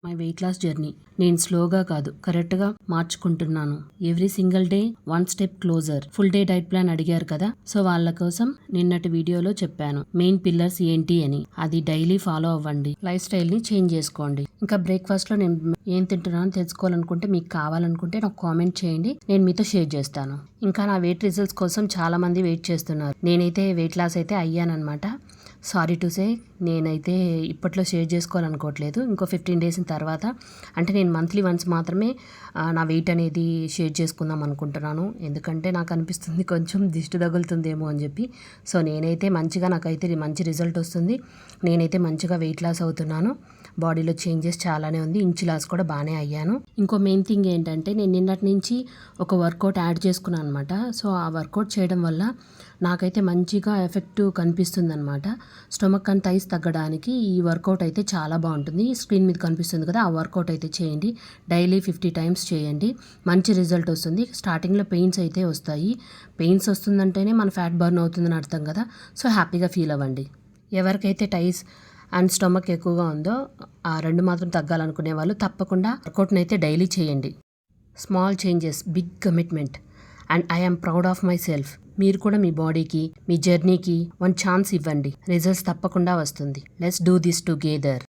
My weight loss journey నేను స్లోగా కాదు కరెక్ట్గా మార్చుకుంటున్నాను. Every single day 1 step closer. Full day diet plan అడిగారు కదా, సో వాళ్ళ కోసం నిన్నటి వీడియోలో చెప్పాను మెయిన్ పిల్లర్స్ ఏంటి అని. అది డైలీ ఫాలో అవ్వండి, లైఫ్ స్టైల్ ని చేంజ్ చేసుకోండి. ఇంకా బ్రేక్ఫాస్ట్ లో నేను ఏం తింటున్నానో తెలుసుకోవాలనుకుంటే, మీకు కావాలనుకుంటే నాకు కామెంట్ చేయండి, నేను మీతో షేర్ చేస్తాను. ఇంకా నా వెయిట్ రిజల్ట్స్ కోసం చాలా మంది వెయిట్ చేస్తున్నారు. నేనైతే వెయిట్ లాస్ అయితే అయ్యానమాట. సారీ టు సే, నేనైతే ఇప్పట్లో షేర్ చేసుకోవాలనుకోవట్లేదు. ఇంకో 15 డేస్ తర్వాత, అంటే నేను మంత్లీ వన్స్ మాత్రమే నా వెయిట్ అనేది షేర్ చేసుకుందాం అనుకుంటున్నాను. ఎందుకంటే నాకు అనిపిస్తుంది కొంచెం దిష్టి తగులుతుందేమో అని చెప్పి. సో నేనైతే నాకైతే మంచి రిజల్ట్ వస్తుంది. నేనైతే మంచిగా వెయిట్ లాస్ అవుతున్నాను. బాడీలో చేంజెస్ చాలానే ఉంది. ఇంచు లాస్ కూడా బాగానే అయ్యాను. ఇంకో మెయిన్ థింగ్ ఏంటంటే, నేను నిన్నటి నుంచి ఒక వర్కౌట్ యాడ్ చేసుకున్నాను అనమాట. సో ఆ వర్కౌట్ చేయడం వల్ల నాకైతే మంచిగా ఎఫెక్టివ్ కనిపిస్తుంది అనమాట. స్టొమక్ అండ్ థైస్ తగ్గడానికి ఈ వర్కౌట్ అయితే చాలా బాగుంటుంది. స్క్రీన్ మీద కనిపిస్తుంది కదా, ఆ వర్కౌట్ అయితే చేయండి. డైలీ 50 టైమ్స్ చేయండి, మంచి రిజల్ట్ వస్తుంది. స్టార్టింగ్లో పెయిన్స్ అయితే వస్తాయి. పెయిన్స్ వస్తుందంటేనే మన ఫ్యాట్ బర్న్ అవుతుందని అర్థం కదా. సో హ్యాపీగా ఫీల్ అవ్వండి. ఎవరికైతే టైస్ అండ్ స్టొమక్ ఎక్కువగా ఉందో, ఆ రెండు మాత్రం తగ్గాలనుకునే వాళ్ళు తప్పకుండా వర్కౌట్ని అయితే డైలీ చేయండి. Small changes, big commitment, and I'm proud of myself. మీరు కూడా మీ బాడీకి, మీ జర్నీకి 1 ఛాన్స్ ఇవ్వండి. రిజల్ట్స్ తప్పకుండా వస్తుంది. Let's do this together.